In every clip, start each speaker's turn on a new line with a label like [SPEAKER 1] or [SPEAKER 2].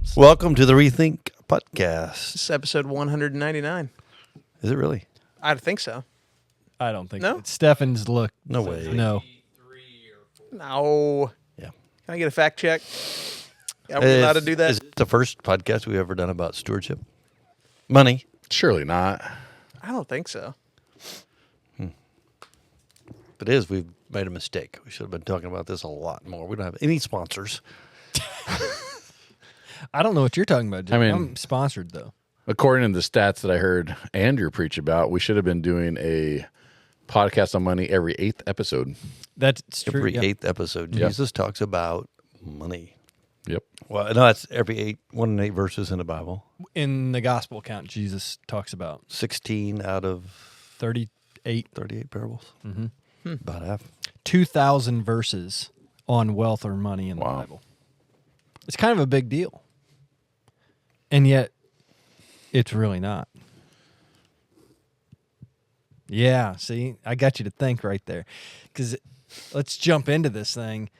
[SPEAKER 1] problems.
[SPEAKER 2] Welcome to the ReThink podcast.
[SPEAKER 3] This is episode 199.
[SPEAKER 2] Is it really?
[SPEAKER 3] I think so.
[SPEAKER 1] I don't think
[SPEAKER 3] No?
[SPEAKER 1] so. Stefan's look.
[SPEAKER 2] No way.
[SPEAKER 1] No.
[SPEAKER 3] No.
[SPEAKER 2] Yeah.
[SPEAKER 3] Can I get a fact check? Are we allowed to do that?
[SPEAKER 2] Is it the first podcast we've ever done about stewardship? Money.
[SPEAKER 4] Surely not.
[SPEAKER 3] I don't think so.
[SPEAKER 2] If it is, we've made a mistake. We should have been talking about this a lot more. We don't have any sponsors.
[SPEAKER 1] I don't know what you're talking about, Jim.
[SPEAKER 4] I mean-
[SPEAKER 1] I'm sponsored, though.
[SPEAKER 4] According to the stats that I heard Andrew preach about, we should have been doing a podcast on money every 8th episode.
[SPEAKER 1] That's true.
[SPEAKER 2] Every
[SPEAKER 1] yeah.
[SPEAKER 2] 8th episode,
[SPEAKER 4] Yep.
[SPEAKER 2] Jesus talks about money.
[SPEAKER 4] Yep.
[SPEAKER 2] Well, no, that's every 1 in 8 verses in the Bible.
[SPEAKER 1] In the gospel account, Jesus talks about
[SPEAKER 2] 16 out of
[SPEAKER 1] 38,
[SPEAKER 2] 38 parables.
[SPEAKER 1] Mhm.
[SPEAKER 2] About half.
[SPEAKER 1] 2,000 verses on wealth or money in the
[SPEAKER 4] Wow.
[SPEAKER 1] Bible. It's kind of a big deal. And yet, it's really not. Yeah, see, I got you to think right there. Because let's jump into this thing.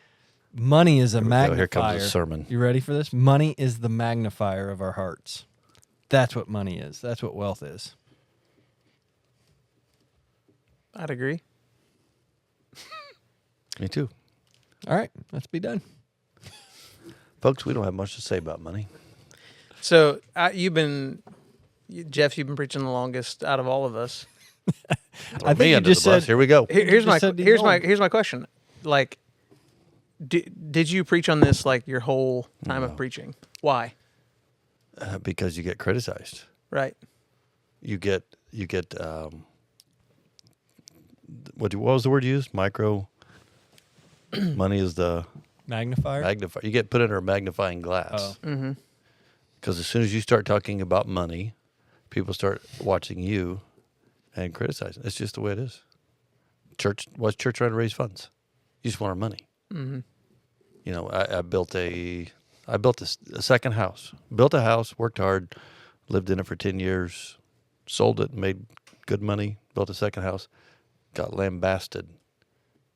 [SPEAKER 1] Money is a
[SPEAKER 2] Here we go.
[SPEAKER 1] magnifier.
[SPEAKER 2] Here comes the sermon.
[SPEAKER 1] You ready for this? Money is the magnifier of our hearts. That's what money is. That's what wealth is.
[SPEAKER 3] I'd agree.
[SPEAKER 2] Me too.
[SPEAKER 1] All right, let's be done.
[SPEAKER 2] Folks, we don't have much to say about money.
[SPEAKER 3] So Jeff, you've been preaching the longest out of all of us.
[SPEAKER 2] Throw
[SPEAKER 1] I think
[SPEAKER 2] me
[SPEAKER 1] you
[SPEAKER 2] under
[SPEAKER 1] just
[SPEAKER 2] the bus.
[SPEAKER 1] said-
[SPEAKER 2] Here we go.
[SPEAKER 3] Here's my
[SPEAKER 1] just said
[SPEAKER 3] here's
[SPEAKER 1] you
[SPEAKER 3] my
[SPEAKER 1] don't.
[SPEAKER 3] here's my question. Like, did you preach on this like your whole time of preaching? Why?
[SPEAKER 2] Because you get criticized.
[SPEAKER 3] Right.
[SPEAKER 2] You get what was the word you used? Micro. Money is the
[SPEAKER 1] Magnifier?
[SPEAKER 2] magnifier. You get put under a magnifying glass.
[SPEAKER 1] Oh.
[SPEAKER 3] Mm-hmm.
[SPEAKER 2] Because as soon as you start talking about money, people start watching you and criticizing. It's just the way it is. What's church trying to raise funds? You just want our money.
[SPEAKER 3] Mm-hmm.
[SPEAKER 2] You know, I built a second house. Built a house, worked hard, lived in it for 10 years, sold it, made good money, built a second house, got lambasted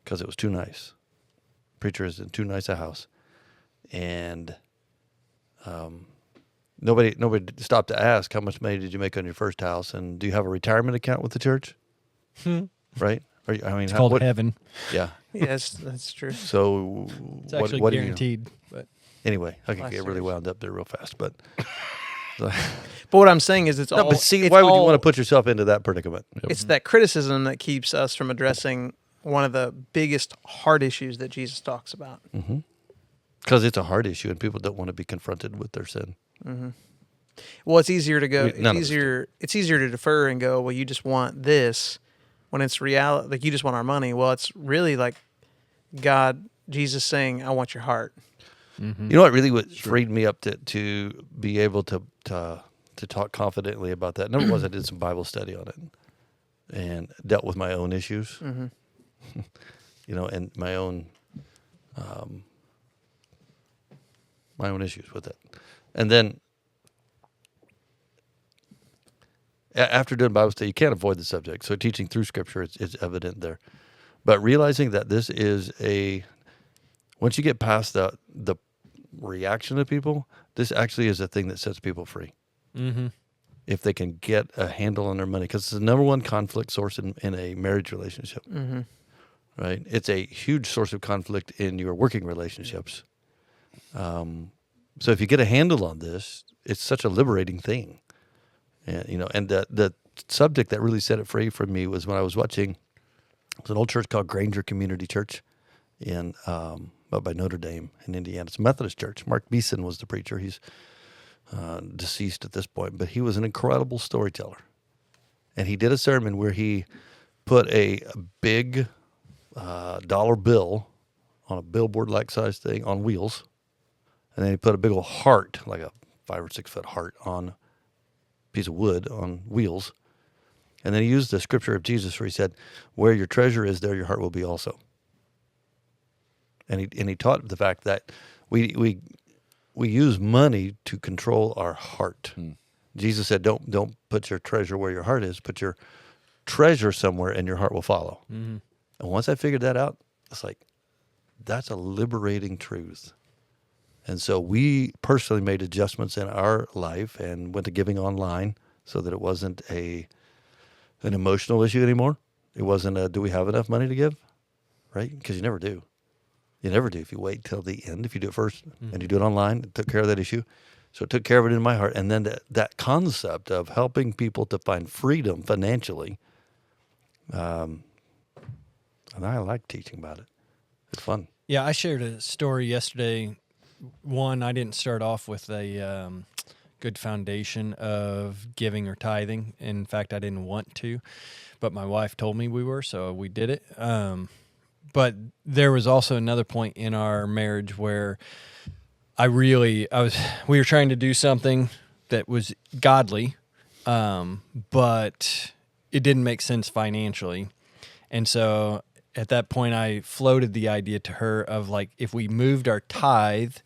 [SPEAKER 2] because it was too nice. Preacher is in too nice a house. And nobody stopped to ask, how much money did you make on your first house? And do you have a retirement account with the church? Right?
[SPEAKER 1] It's called heaven.
[SPEAKER 2] Yeah.
[SPEAKER 3] Yes, that's true.
[SPEAKER 2] So
[SPEAKER 1] It's actually
[SPEAKER 2] what do you know?
[SPEAKER 1] guaranteed. But
[SPEAKER 2] Anyway, I can
[SPEAKER 3] Last
[SPEAKER 2] get really
[SPEAKER 3] year's.
[SPEAKER 2] wound up there real fast, but
[SPEAKER 3] But what I'm saying is, it's
[SPEAKER 2] no.
[SPEAKER 3] all.
[SPEAKER 2] But see,
[SPEAKER 3] it's
[SPEAKER 2] why would you
[SPEAKER 3] all-
[SPEAKER 2] want to put yourself into that predicament?
[SPEAKER 3] It's that criticism that keeps us from addressing one of the biggest heart issues that Jesus talks about.
[SPEAKER 2] Because it's a hard issue, and people don't want to be confronted with their sin.
[SPEAKER 3] Well, it's easier to go.
[SPEAKER 2] None of us do.
[SPEAKER 3] It's easier to defer and go, well, you just want this, when it's reality. Like, you just want our money. Well, it's really like Jesus saying, I want your heart.
[SPEAKER 2] You know what really freed me up to be able to talk confidently about that? Number one, I did some Bible study on it and dealt with my own issues. You know, and my own issues with it. And then after doing Bible study, you can't avoid the subject. So teaching through Scripture, it's evident there. But realizing that this is once you get past the reaction of people, this actually is a thing that sets people free. If they can get a handle on their money, because it's the number one conflict source in a marriage relationship. Right? It's a huge source of conflict in your working relationships. So if you get a handle on this, it's such a liberating thing. And, you know, and the subject that really set it free for me was when I was watching. It's an old church called Granger Community Church up by Notre Dame in Indiana. It's a Methodist church. Mark Beeson was the preacher. He's deceased at this point, but he was an incredible storyteller. And he did a sermon where he put a big dollar bill on a billboard-like size thing on wheels, and then he put a big old heart, like a 5 or 6 foot heart, on a piece of wood on wheels. And then he used the scripture of Jesus where he said, where your treasure is, there your heart will be also. And he taught the fact that we use money to control our heart. Jesus said, don't put your treasure where your heart is, put your treasure somewhere and your heart will follow. And once I figured that out, it's like, that's a liberating truth. And so we personally made adjustments in our life and went to giving online so that it wasn't an emotional issue anymore. It wasn't a, do we have enough money to give? Right? Because you never do. You never do if you wait till the end. If you do it first and you do it online, it took care of that issue. So it took care of it in my heart. And then that concept of helping people to find freedom financially, and I like teaching about it. It's fun.
[SPEAKER 1] Yeah, I shared a story yesterday. One, I didn't start off with a good foundation of giving or tithing. In fact, I didn't want to, but my wife told me we were, so we did it. But there was also another point in our marriage where we were trying to do something that was godly, but it didn't make sense financially. And so at that point, I floated the idea to her of like, if we moved our tithe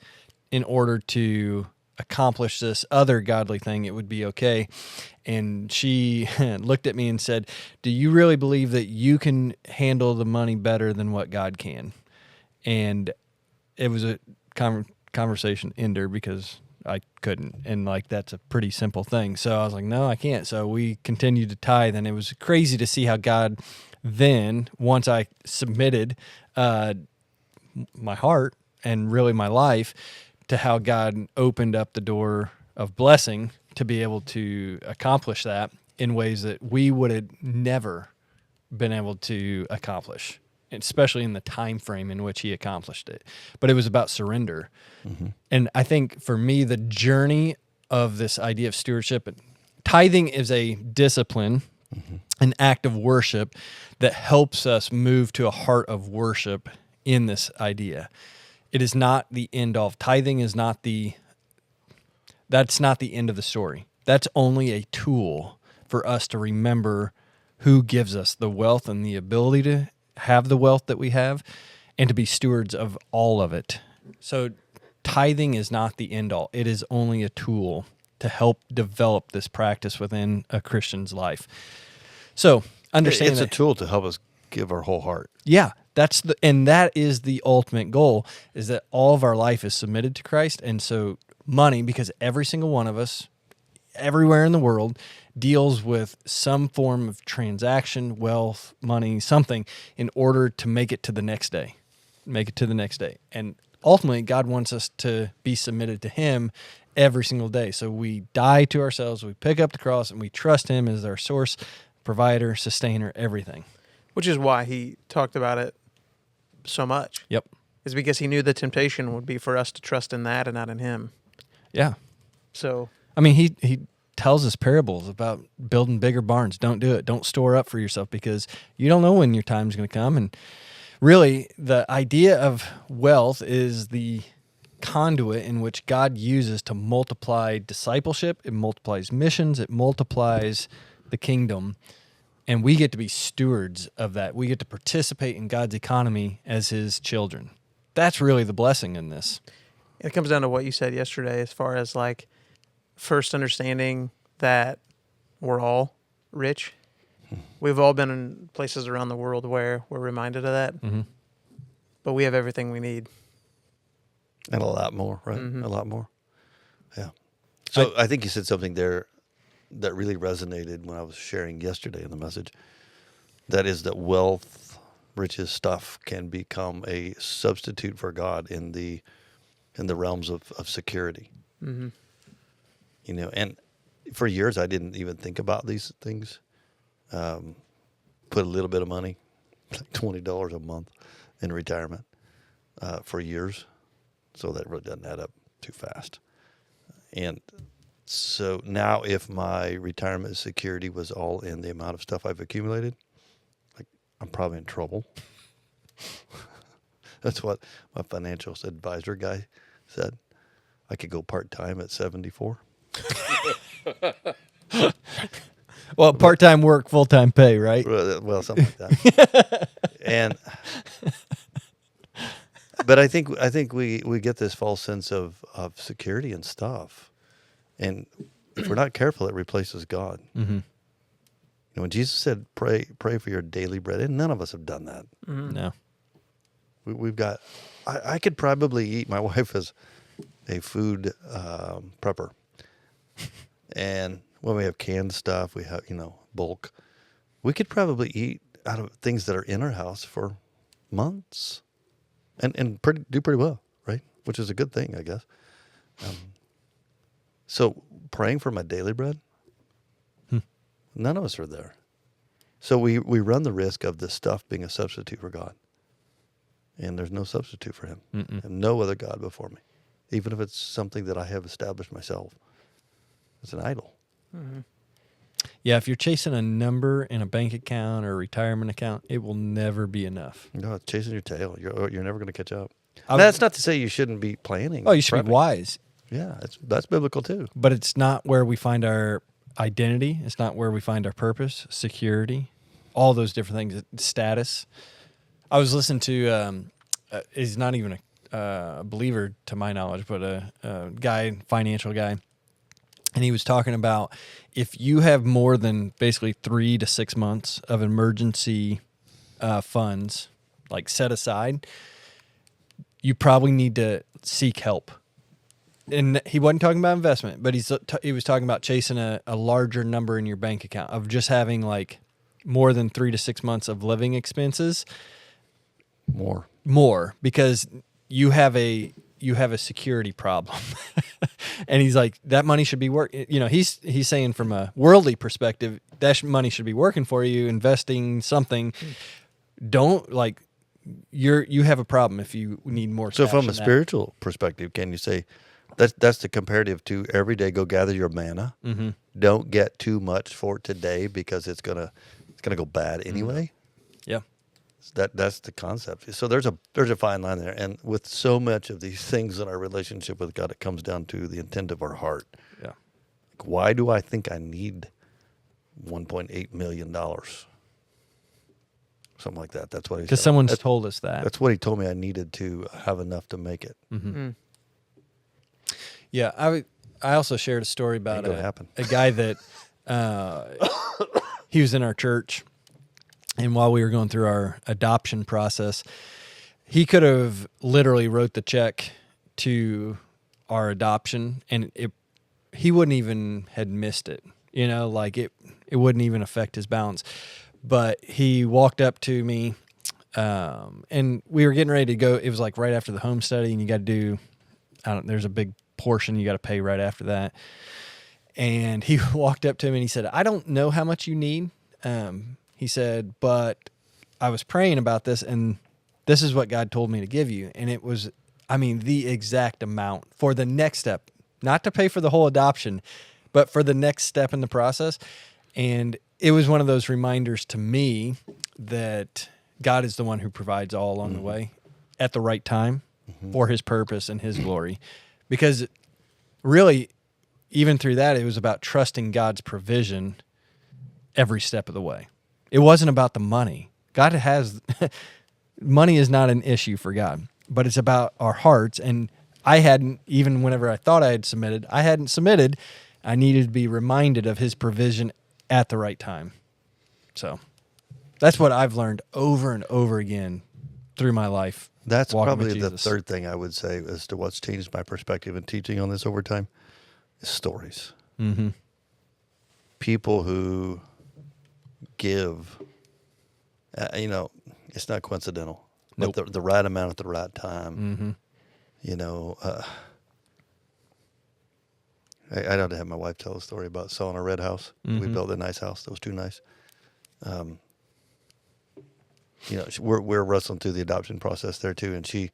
[SPEAKER 1] in order to accomplish this other godly thing, it would be okay. And she looked at me and said, do you really believe that you can handle the money better than what God can? And it was a conversation ender because I couldn't. And like, that's a pretty simple thing. So I was like, no, I can't. So we continued to tithe, and it was crazy to see how God then, once I submitted my heart and really my life to how God opened up the door of blessing to be able to accomplish that in ways that we would have never been able to accomplish, especially in the time frame in which he accomplished it. But it was about surrender. Mm-hmm. And I think for me, the journey of this idea of stewardship, tithing is a discipline, an act of worship that helps us move to a heart of worship in this idea. It is not the end all. Tithing is that's not the end of the story. That's only a tool for us to remember who gives us the wealth and the ability to have the wealth that we have and to be stewards of all of it. So tithing is not the end all. It is only a tool to help develop this practice within a Christian's life. So understand
[SPEAKER 2] it's a tool to help us give our whole heart.
[SPEAKER 1] Yeah, that is the ultimate goal, is that all of our life is submitted to Christ. And so money, because every single one of us, everywhere in the world, deals with some form of transaction, wealth, money, something, in order to make it to the next day. And ultimately, God wants us to be submitted to him every single day. So we die to ourselves, we pick up the cross, and we trust him as our source, provider, sustainer, everything.
[SPEAKER 3] Which is why he talked about it so much.
[SPEAKER 1] Yep.
[SPEAKER 3] Is because he knew the temptation would be for us to trust in that and not in him.
[SPEAKER 1] Yeah.
[SPEAKER 3] So,
[SPEAKER 1] I mean, he tells us parables about building bigger barns. Don't do it. Don't store up for yourself because you don't know when your time's going to come. And really, the idea of wealth is the conduit in which God uses to multiply discipleship. It multiplies missions. It multiplies the kingdom. And we get to be stewards of that. We get to participate in God's economy as his children. That's really the blessing in this.
[SPEAKER 3] it comes down to what you said yesterday as far as like first understanding that we're all rich. We've all been in places around the world where we're reminded of that, but we have everything we need.
[SPEAKER 2] And a lot more, right?
[SPEAKER 3] Mm-hmm.
[SPEAKER 2] A lot more. Yeah. So I think you said something there that really resonated when I was sharing yesterday in the message. That is that wealth, riches, stuff can become a substitute for God in the realms of security.
[SPEAKER 3] Mm-hmm.
[SPEAKER 2] You know, and for years I didn't even think about these things. Put a little bit of money, like $20 a month in retirement for years. So that really doesn't add up too fast. And so now if my retirement security was all in the amount of stuff I've accumulated, like I'm probably in trouble. That's what my financial advisor guy said. I could go part-time at 74.
[SPEAKER 1] Well, part-time work, full-time pay, right?
[SPEAKER 2] Well, something like that. But I think we get this false sense of security and stuff, and if we're not careful, it replaces God.
[SPEAKER 1] Mm-hmm.
[SPEAKER 2] You know, when Jesus said, "Pray for your daily bread," and none of us have done that.
[SPEAKER 3] Mm-hmm.
[SPEAKER 1] No.
[SPEAKER 2] We've got. I could probably eat. My wife has a food prepper. And when we have canned stuff, we have, bulk. We could probably eat out of things that are in our house for months and do pretty well, right? Which is a good thing, I guess. So praying for my daily bread, none of us are there. So we run the risk of this stuff being a substitute for God. And there's no substitute for him. And no other God before me. Even if it's something that I have established myself. It's an idol.
[SPEAKER 3] Mm-hmm.
[SPEAKER 1] Yeah, if you're chasing a number in a bank account or a retirement account, it will never be enough.
[SPEAKER 2] No, it's chasing your tail. You're never going to catch up. That's not to say you shouldn't be planning.
[SPEAKER 1] Oh, you should be wise.
[SPEAKER 2] Yeah, that's biblical too.
[SPEAKER 1] But it's not where we find our identity. It's not where we find our purpose, security, all those different things, status. I was listening to, he's not even a believer to my knowledge, but a guy, financial guy. And he was talking about if you have more than basically 3 to 6 months of emergency funds, like set aside, you probably need to seek help. And he wasn't talking about investment, but he was talking about chasing a larger number in your bank account of just having like more than 3 to 6 months of living expenses. More because you have a security problem. And he's like, that money should be he's saying from a worldly perspective, that money should be working for you, investing something. Don't you have a problem if you need more.
[SPEAKER 2] So from a spiritual perspective, can you say that's the comparative to every day go gather your manna.
[SPEAKER 1] Mm-hmm.
[SPEAKER 2] Don't get too much for today because it's gonna go bad anyway.
[SPEAKER 1] Yeah.
[SPEAKER 2] That's the concept. So there's a fine line there, and with so much of these things in our relationship with God, it comes down to the intent of our heart.
[SPEAKER 1] Yeah.
[SPEAKER 2] Like, why do I think I need $1.8 million? Something like that. That's what he said.
[SPEAKER 1] Because someone's told us that.
[SPEAKER 2] That's what he told me I needed to have enough to make it.
[SPEAKER 1] Mm-hmm. Yeah, I also shared a story about a guy that he was in our church. And while we were going through our adoption process, he could have literally wrote the check to our adoption, and he wouldn't even had missed it. It wouldn't even affect his balance. But he walked up to me, and we were getting ready to go. It was like right after the home study, and you got to do, there's a big portion you got to pay right after that. And he walked up to me and he said, I don't know how much you need. He said, but I was praying about this, and this is what God told me to give you. And it was, the exact amount for the next step, not to pay for the whole adoption, but for the next step in the process. And it was one of those reminders to me that God is the one who provides all along the way at the right time for his purpose and his glory. Because really, even through that, it was about trusting God's provision every step of the way. It wasn't about the money. God has money is not an issue for God, but it's about our hearts. And I hadn't, even whenever I thought I had submitted, I hadn't submitted. I needed to be reminded of his provision at the right time. So that's what I've learned over and over again through my life.
[SPEAKER 2] That's probably the third thing I would say as to what's changed my perspective in teaching on this over time is stories.
[SPEAKER 1] Mm-hmm.
[SPEAKER 2] People who give, it's not coincidental, but the right amount at the right time.
[SPEAKER 1] Mm-hmm.
[SPEAKER 2] I don't have my wife tell a story about selling a red house.
[SPEAKER 1] Mm-hmm.
[SPEAKER 2] We built a nice house that was too nice. We're wrestling through the adoption process there too, and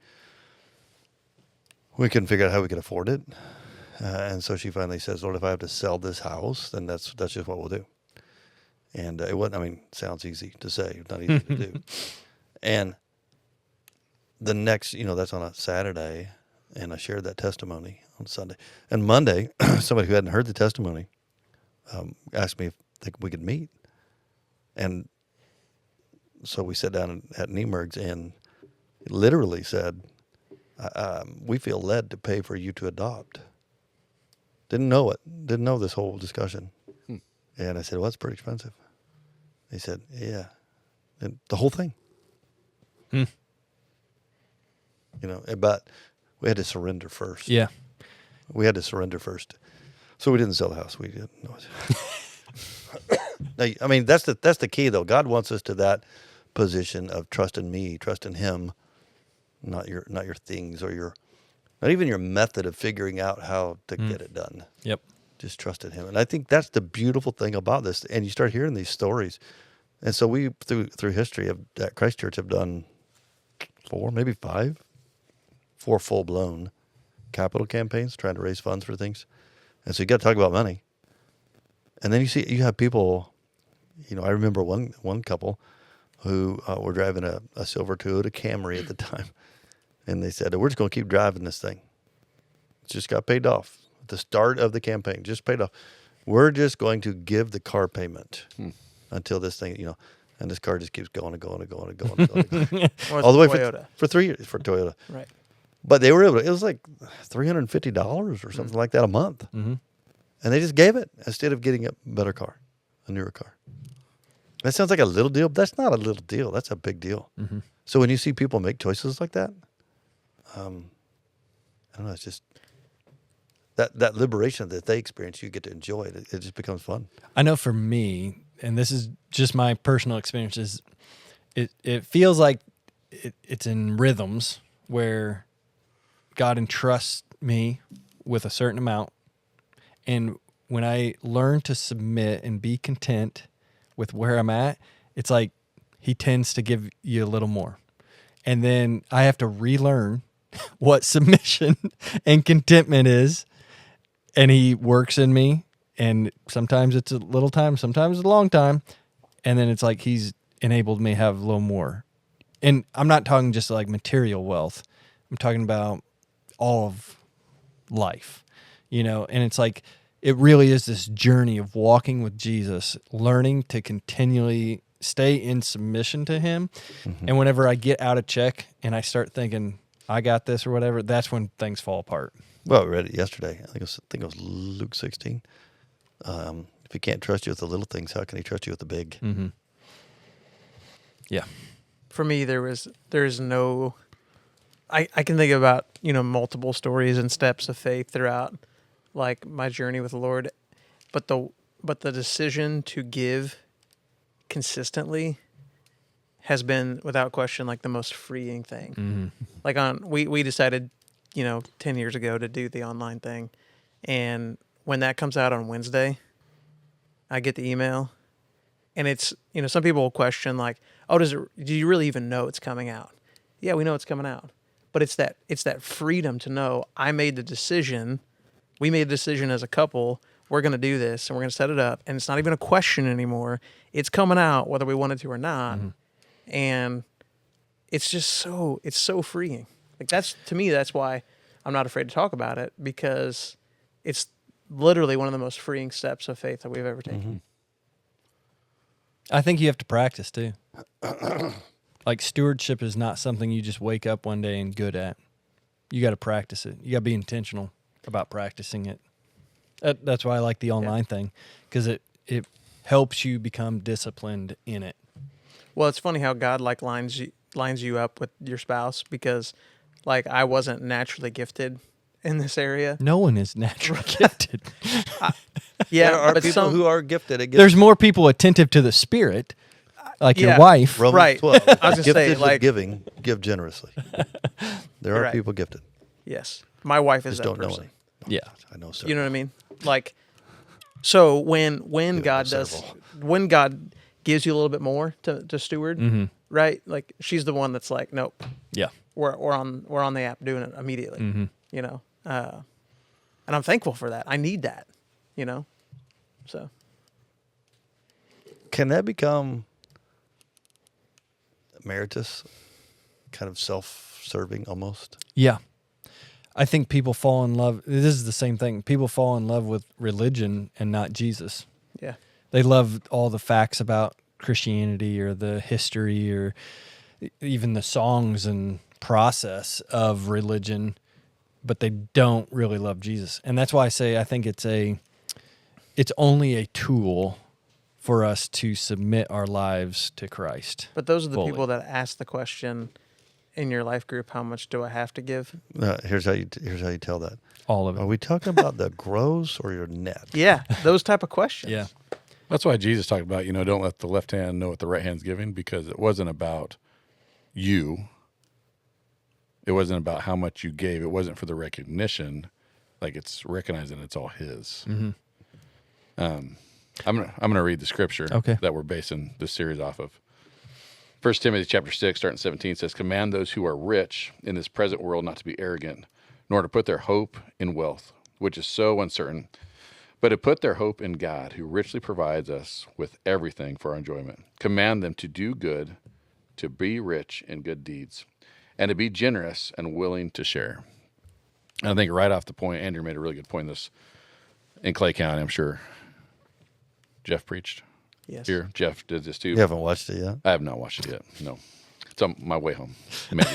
[SPEAKER 2] we couldn't figure out how we could afford it, and so she finally says, "Lord, if I have to sell this house, then that's just what we'll do." And it wasn't. Sounds easy to say, not easy to do. And the next, that's on a Saturday, and I shared that testimony on Sunday. And Monday, somebody who hadn't heard the testimony asked me if we could meet, and so we sat down at Niemerg's, and it literally said, "We feel led to pay for you to adopt." Didn't know it. Didn't know this whole discussion. And I said, "Well, that's pretty expensive." He said, "Yeah," and the whole thing.
[SPEAKER 1] Hmm.
[SPEAKER 2] But we had to surrender first.
[SPEAKER 1] Yeah.
[SPEAKER 2] We had to surrender first. So we didn't sell the house. We did. No. I mean, that's the key, though. God wants us to that position of trust in me, trust in Him, not your things or not even your method of figuring out how to get it done.
[SPEAKER 1] Yep.
[SPEAKER 2] Just trust in Him. And I think that's the beautiful thing about this. And you start hearing these stories. And so we, through history at Christ Church, have done 4, maybe 5, 4 full-blown capital campaigns trying to raise funds for things. And so you got to talk about money. And then you have people, I remember one couple who were driving a silver Toyota Camry at the time. And they said, we're just going to keep driving this thing. It just got paid off. At the start of the campaign, just paid off. We're just going to give the car payment until this thing, and this car just keeps going and going and going and going. And going. All the way for 3 years for Toyota.
[SPEAKER 3] Right.
[SPEAKER 2] But they were able to, it was like $350 or something like that a month.
[SPEAKER 1] Mm-hmm.
[SPEAKER 2] And they just gave it instead of getting a better car, a newer car. That sounds like a little deal, but that's not a little deal. That's a big deal.
[SPEAKER 1] Mm-hmm.
[SPEAKER 2] So when you see people make choices like that, I don't know, it's just that liberation that they experience, you get to enjoy it. It just becomes fun.
[SPEAKER 1] I know for me, and this is just my personal experiences, it feels like it's in rhythms where God entrusts me with a certain amount. And when I learn to submit and be content with where I'm at, it's like He tends to give you a little more. And then I have to relearn what submission and contentment is. And He works in me. And sometimes it's a little time, sometimes it's a long time. And then it's like He's enabled me to have a little more. And I'm not talking just like material wealth. I'm talking about all of life, and it's like, it really is this journey of walking with Jesus, learning to continually stay in submission to Him. Mm-hmm. And whenever I get out of check and I start thinking, I got this or whatever, that's when things fall apart.
[SPEAKER 2] Well, I read it yesterday. I think it was Luke 16. If He can't trust you with the little things, how can He trust you with the big?
[SPEAKER 1] Mm-hmm. Yeah.
[SPEAKER 3] For me, there's no... I can think about, multiple stories and steps of faith throughout, like, my journey with the Lord. But the decision to give consistently has been, without question, like, the most freeing thing.
[SPEAKER 1] Mm-hmm.
[SPEAKER 3] Like, we decided, 10 years ago to do the online thing. And when that comes out on Wednesday, I get the email. And it's, some people will question, like, oh, do you really even know it's coming out? Yeah, we know it's coming out. But it's that freedom to know I made the decision. We made a decision as a couple. We're going to do this, and we're going to set it up. And it's not even a question anymore. It's coming out whether we wanted to or not. Mm-hmm. And it's just so freeing. Like, to me, that's why I'm not afraid to talk about it, because it's literally one of the most freeing steps of faith that we've ever taken.
[SPEAKER 2] Mm-hmm.
[SPEAKER 1] I think you have to practice too. Like, stewardship is not something you just wake up one day and good at. You got to practice it. You got to be intentional about practicing it. That's why I like the online thing, because it helps you become disciplined in it.
[SPEAKER 3] Well, it's funny how God lines you up with your spouse, because I wasn't naturally gifted in this area.
[SPEAKER 1] No one is naturally gifted.
[SPEAKER 3] Yeah,
[SPEAKER 2] there are people who are gifted at
[SPEAKER 1] There's more people attentive to the Spirit, like your wife.
[SPEAKER 2] Romans
[SPEAKER 3] right.
[SPEAKER 2] 12.
[SPEAKER 3] I was going to say,
[SPEAKER 2] with giving, give generously. There are people gifted.
[SPEAKER 3] Yes. My wife is
[SPEAKER 2] Just
[SPEAKER 3] that
[SPEAKER 2] don't
[SPEAKER 3] person.
[SPEAKER 2] know it.
[SPEAKER 1] Yeah.
[SPEAKER 2] I know, sir.
[SPEAKER 3] You know what I mean? Like, so when God gives you a little bit more to steward,
[SPEAKER 1] mm-hmm.
[SPEAKER 3] right? Like, she's the one that's like, nope.
[SPEAKER 1] Yeah.
[SPEAKER 3] We're on the app doing it immediately.
[SPEAKER 1] Mm-hmm.
[SPEAKER 3] And I'm thankful for that. I need that. So
[SPEAKER 2] can that become emeritus, kind of self-serving almost?
[SPEAKER 1] Yeah. I think people fall in love. This is the same thing. People fall in love with religion and not Jesus.
[SPEAKER 3] Yeah.
[SPEAKER 1] They love all the facts about Christianity or the history or even the songs and process of religion, but they don't really love Jesus. And that's why I say I think it's only a tool for us to submit our lives to Christ.
[SPEAKER 3] But those are the
[SPEAKER 1] fully.
[SPEAKER 3] people that ask the question, in your life group, how much do I have to give?
[SPEAKER 2] Here's how you tell that.
[SPEAKER 1] All of
[SPEAKER 2] Are
[SPEAKER 1] it.
[SPEAKER 2] we talking about the gross or your net?
[SPEAKER 3] Yeah, those type of questions.
[SPEAKER 1] Yeah.
[SPEAKER 4] That's why Jesus talked about, don't let the left hand know what the right hand's giving, because it wasn't about you. It wasn't about how much you gave. It wasn't for the recognition. Like, it's recognizing it's all his.
[SPEAKER 1] Mm-hmm.
[SPEAKER 4] I'm gonna read the scripture that we're basing this series off of. 1 Timothy chapter 6, starting 17, says, "Command those who are rich in this present world not to be arrogant, nor to put their hope in wealth, which is so uncertain, but to put their hope in God, who richly provides us with everything for our enjoyment. Command them to do good, to be rich in good deeds, and to be generous and willing to share." And I think right off the point, Andrew made a really good point this in Clay County, I'm sure. Jeff preached.
[SPEAKER 3] Yes.
[SPEAKER 4] Here, Jeff did this too.
[SPEAKER 2] You haven't watched it yet?
[SPEAKER 4] I have not watched it yet. No. It's on my way home. Maybe.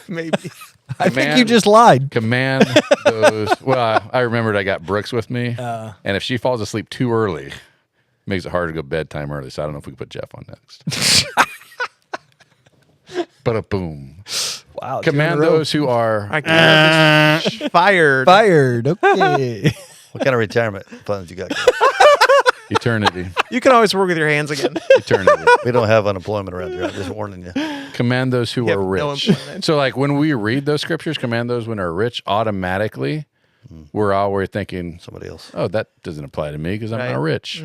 [SPEAKER 3] Maybe.
[SPEAKER 1] I think you just lied.
[SPEAKER 4] Command those. Well, I remembered I got Brooks with me. And if she falls asleep too early, it makes it hard to go bedtime early. So I don't know if we can put Jeff on next. But a boom.
[SPEAKER 1] Wow.
[SPEAKER 4] Command those who are.
[SPEAKER 3] I can't have this fired.
[SPEAKER 1] Fired. Okay.
[SPEAKER 2] What kind of retirement funds you got?
[SPEAKER 4] Eternity.
[SPEAKER 3] You can always work with your hands again.
[SPEAKER 4] Eternity.
[SPEAKER 2] We don't have unemployment around here. I'm just warning you.
[SPEAKER 4] Command those who
[SPEAKER 3] You
[SPEAKER 4] are
[SPEAKER 3] have no
[SPEAKER 4] rich.
[SPEAKER 3] employment.
[SPEAKER 4] So, like, when we read those scriptures, command those when are rich, automatically, we're thinking,
[SPEAKER 2] Somebody else.
[SPEAKER 4] oh, that doesn't apply to me because I'm
[SPEAKER 3] Right.
[SPEAKER 4] not rich.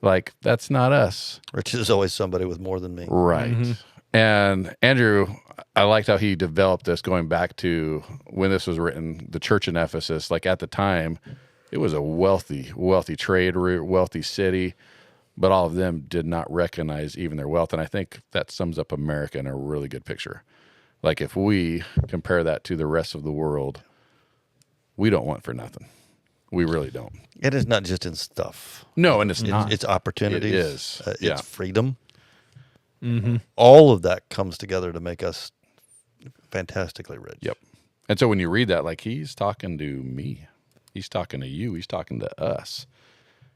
[SPEAKER 4] Like, that's not us.
[SPEAKER 2] Rich is always somebody with more than me.
[SPEAKER 4] Right. And Andrew, I liked how he developed this going back to when this was written, the church in Ephesus. Like, at the time, it was a wealthy trade route, wealthy city, but all of them did not recognize even their wealth. And I think that sums up America in a really good picture. Like, if we compare that to the rest of the world, we don't want for nothing. We really don't.
[SPEAKER 2] It is not just in stuff.
[SPEAKER 4] No, and it's not.
[SPEAKER 2] It's opportunities.
[SPEAKER 4] It is.
[SPEAKER 2] It's freedom.
[SPEAKER 1] Mm-hmm.
[SPEAKER 2] All of that comes together to make us fantastically rich.
[SPEAKER 4] Yep. And so when you read that, like, he's talking to me. He's talking to you. He's talking to us.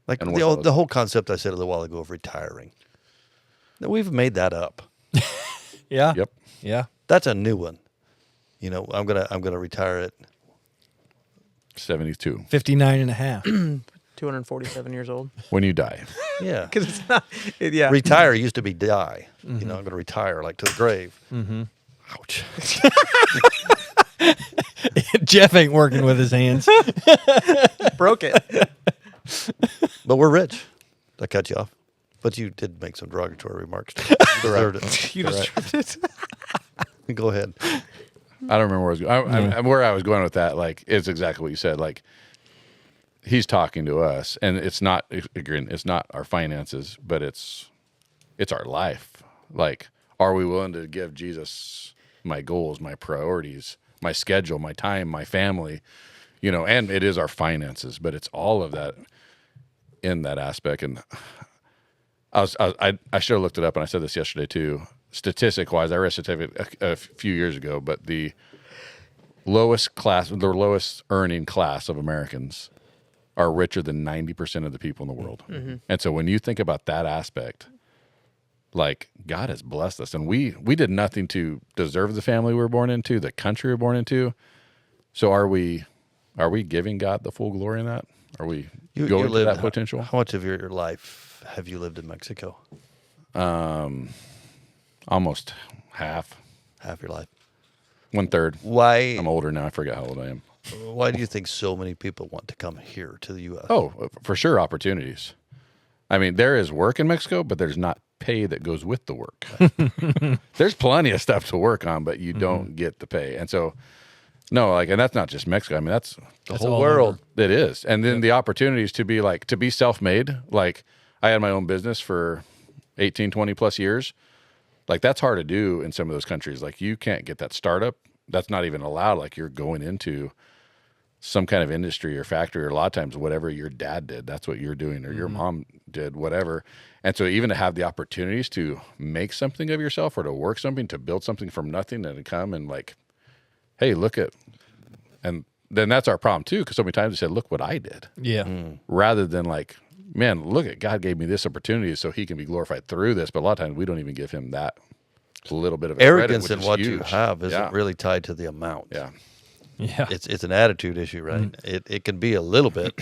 [SPEAKER 2] Like
[SPEAKER 4] And
[SPEAKER 2] the whole concept I said a little while ago of retiring. Now, we've made that up.
[SPEAKER 1] Yeah.
[SPEAKER 4] Yep.
[SPEAKER 1] Yeah.
[SPEAKER 2] That's a new one. I'm gonna retire at
[SPEAKER 4] 72.
[SPEAKER 1] 59 and a half.
[SPEAKER 3] 247 years old.
[SPEAKER 4] When you die.
[SPEAKER 2] yeah.
[SPEAKER 3] Because it's not. Yeah.
[SPEAKER 2] Retire used to be die. I'm gonna retire like to the grave.
[SPEAKER 1] Mm-hmm.
[SPEAKER 2] Ouch.
[SPEAKER 1] Jeff ain't working with his hands.
[SPEAKER 3] Broke it.
[SPEAKER 2] But we're rich. I cut you off. But you did make some derogatory remarks. You deserved it.
[SPEAKER 3] You just tripped it.
[SPEAKER 2] Go ahead.
[SPEAKER 4] I don't remember where I was going. Where I was going with that, like, it's exactly what you said. Like, he's talking to us, and it's not, again, it's not our finances, but it's our life. Like, are we willing to give Jesus my goals, my priorities, my schedule, my time, my family, and it is our finances, but it's all of that in that aspect. And I should have looked it up, and I said this yesterday too. Statistic wise, I read a statistic a few years ago, but the lowest earning class of Americans are richer than 90% of the people in the world. Mm-hmm. And so when you think about that aspect, like, God has blessed us, and we did nothing to deserve the family we were born into, the country we were born into. So are we giving God the full glory in that? Are we going to that potential?
[SPEAKER 2] How much of your life have you lived in Mexico?
[SPEAKER 4] Almost half.
[SPEAKER 2] Half your life.
[SPEAKER 4] 1/3.
[SPEAKER 2] Why?
[SPEAKER 4] I'm older now. I forget how old I am.
[SPEAKER 2] Why do you think so many people want to come here to the U.S.?
[SPEAKER 4] Oh, for sure, opportunities. I mean, there is work in Mexico, but there's not pay that goes with the work. There's plenty of stuff to work on, but you don't get the pay. And so, no, like, and that's not just Mexico. I mean, that's the whole
[SPEAKER 1] all
[SPEAKER 4] world. It is. And then the opportunities to be self-made. Like, I had my own business for 18, 20 plus years. Like, that's hard to do in some of those countries. Like, you can't get that startup. That's not even allowed. Like, you're going into some kind of industry or factory, or a lot of times whatever your dad did, that's what you're doing, or your mom did, whatever. And so even to have the opportunities to make something of yourself, or to work something, to build something from nothing, and to come and, like, hey, look at, and then that's our problem too, because so many times we said, look what I did.
[SPEAKER 1] Yeah.
[SPEAKER 4] Rather than, like, man, look at God gave me this opportunity so he can be glorified through this. But a lot of times we don't even give him that little bit of
[SPEAKER 2] Arrogance
[SPEAKER 4] credit,
[SPEAKER 2] in
[SPEAKER 4] which
[SPEAKER 2] what
[SPEAKER 4] is
[SPEAKER 2] you
[SPEAKER 4] huge.
[SPEAKER 2] have isn't
[SPEAKER 4] Yeah.
[SPEAKER 2] really tied to the amount.
[SPEAKER 4] Yeah.
[SPEAKER 1] Yeah.
[SPEAKER 2] It's an attitude issue, right? It can be a little bit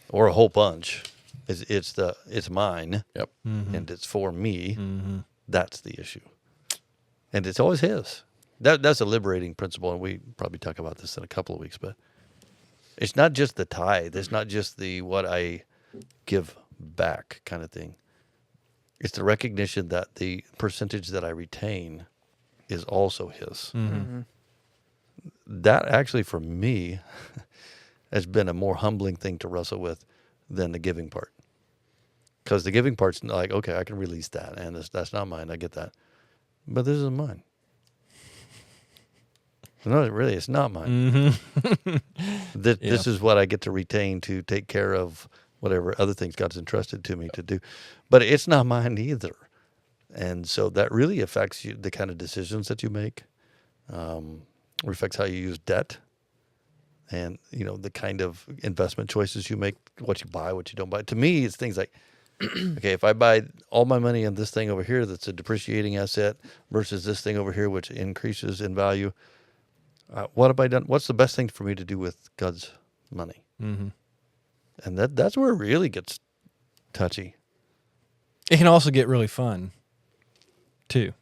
[SPEAKER 2] or a whole bunch. It's mine
[SPEAKER 4] Yep.
[SPEAKER 2] and it's for me. That's the issue, and it's always his. That's a liberating principle, and we probably talk about this in a couple of weeks. But it's not just the tithe. It's not just the what I give back kind of thing. It's the recognition that the percentage that I retain is also his. That actually, for me, has been a more humbling thing to wrestle with than the giving part. Because the giving part's like, okay, I can release that, and that's not mine. I get that, but this is mine. No, really, it's not mine. This is what I get to retain to take care of whatever other things God's entrusted to me to do, but it's not mine either. And so that really affects you, the kind of decisions that you make, affects how you use debt, and the kind of investment choices you make, what you buy, what you don't buy. To me, it's things like, okay, if I buy all my money in this thing over here that's a depreciating asset versus this thing over here which increases in value, what have I done? What's the best thing for me to do with God's money? And that's where it really gets touchy.
[SPEAKER 1] It can also get really fun, too,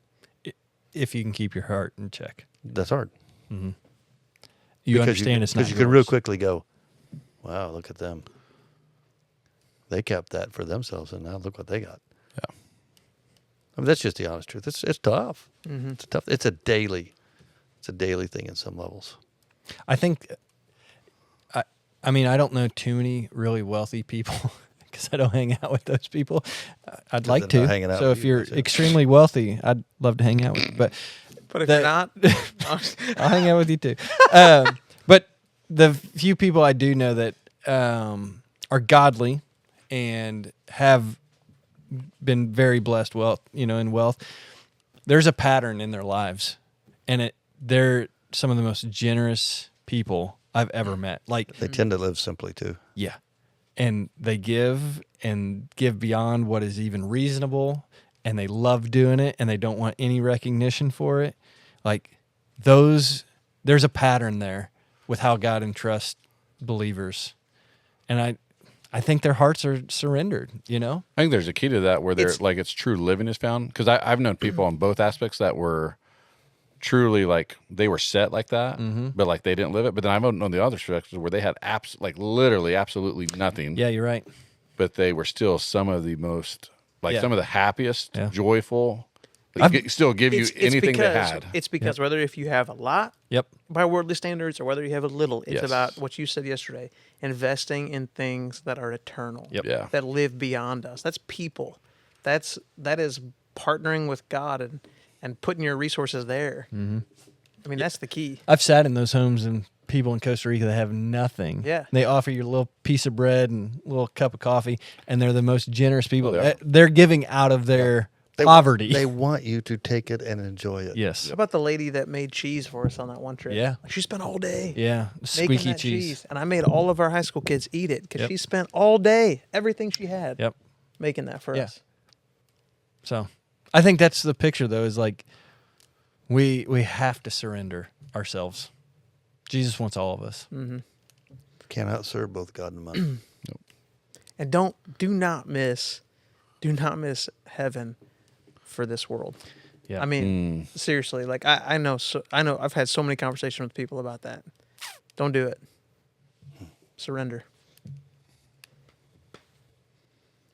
[SPEAKER 1] if you can keep your heart in check.
[SPEAKER 2] That's hard.
[SPEAKER 1] You understand it's not
[SPEAKER 2] because you can real quickly go, wow, look at them. They kept that for themselves, and now look what they got.
[SPEAKER 4] Yeah.
[SPEAKER 2] I mean, that's just the honest truth. It's tough. It's tough. It's a daily thing in some levels.
[SPEAKER 1] I think, I mean, I don't know too many really wealthy people because I don't hang out with those people. I'd like
[SPEAKER 2] they're
[SPEAKER 1] to.
[SPEAKER 2] not hanging out
[SPEAKER 1] So
[SPEAKER 2] with
[SPEAKER 1] if
[SPEAKER 2] you,
[SPEAKER 1] you're
[SPEAKER 2] that's it.
[SPEAKER 1] extremely wealthy, I'd love to hang out with you. But
[SPEAKER 3] But if
[SPEAKER 1] that-
[SPEAKER 3] you're not,
[SPEAKER 1] I'll hang out with you too. But the few people I do know that are godly and have been very blessed in wealth, there's a pattern in their lives, and they're some of the most generous people I've ever met. Like,
[SPEAKER 2] They tend to live simply too.
[SPEAKER 1] yeah. And they give beyond what is even reasonable, and they love doing it, and they don't want any recognition for it. Like, there's a pattern there with how God entrusts believers. And I think their hearts are surrendered,
[SPEAKER 4] I think there's a key to that where they're like it's true living is found. Because I've known people on both aspects that were truly like they were set like that, but like they didn't live it. But then I've known the other perspectives where they had literally absolutely nothing.
[SPEAKER 1] Yeah, you're right.
[SPEAKER 4] But they were still some of the most
[SPEAKER 1] Yeah.
[SPEAKER 4] some of the happiest,
[SPEAKER 1] Yeah.
[SPEAKER 4] joyful. They still give you anything they had.
[SPEAKER 3] It's because whether if you have a lot
[SPEAKER 1] Yep.
[SPEAKER 3] by worldly standards or whether you have a little, it's
[SPEAKER 4] Yes.
[SPEAKER 3] about what you said yesterday, investing in things that are eternal,
[SPEAKER 1] Yep.
[SPEAKER 4] Yeah.
[SPEAKER 3] that live beyond us. That's people. That is partnering with God and putting your resources there. I mean, that's the key.
[SPEAKER 1] I've sat in those homes and people in Costa Rica that have nothing.
[SPEAKER 3] Yeah.
[SPEAKER 1] They offer you a little piece of bread and a little cup of coffee, and they're the most generous people.
[SPEAKER 4] Oh, they are.
[SPEAKER 1] They're giving out of their poverty.
[SPEAKER 2] They want you to take it and enjoy it.
[SPEAKER 1] Yes.
[SPEAKER 3] How about the lady that made cheese for us on that one trip?
[SPEAKER 1] Yeah.
[SPEAKER 3] Like, she spent all day
[SPEAKER 1] Yeah.
[SPEAKER 3] making
[SPEAKER 1] Squeaky
[SPEAKER 3] that
[SPEAKER 1] cheese.
[SPEAKER 3] and I made all of our high school kids eat it because
[SPEAKER 1] Yep.
[SPEAKER 3] she spent all day, everything she had,
[SPEAKER 1] Yep.
[SPEAKER 3] making that for
[SPEAKER 1] Yeah.
[SPEAKER 3] us.
[SPEAKER 1] So I think that's the picture, though, is like we have to surrender ourselves. Jesus wants all of us.
[SPEAKER 2] Cannot serve both God and money.
[SPEAKER 3] And do not miss heaven for this world.
[SPEAKER 1] Yeah.
[SPEAKER 3] I mean, seriously, like I know I've had so many conversations with people about that. Don't do it. Surrender.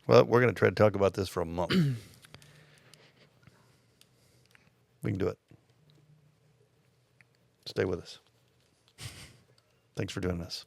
[SPEAKER 2] Well, we're going to try to talk about this for a month. We can do it. Stay with us. Thanks for doing this.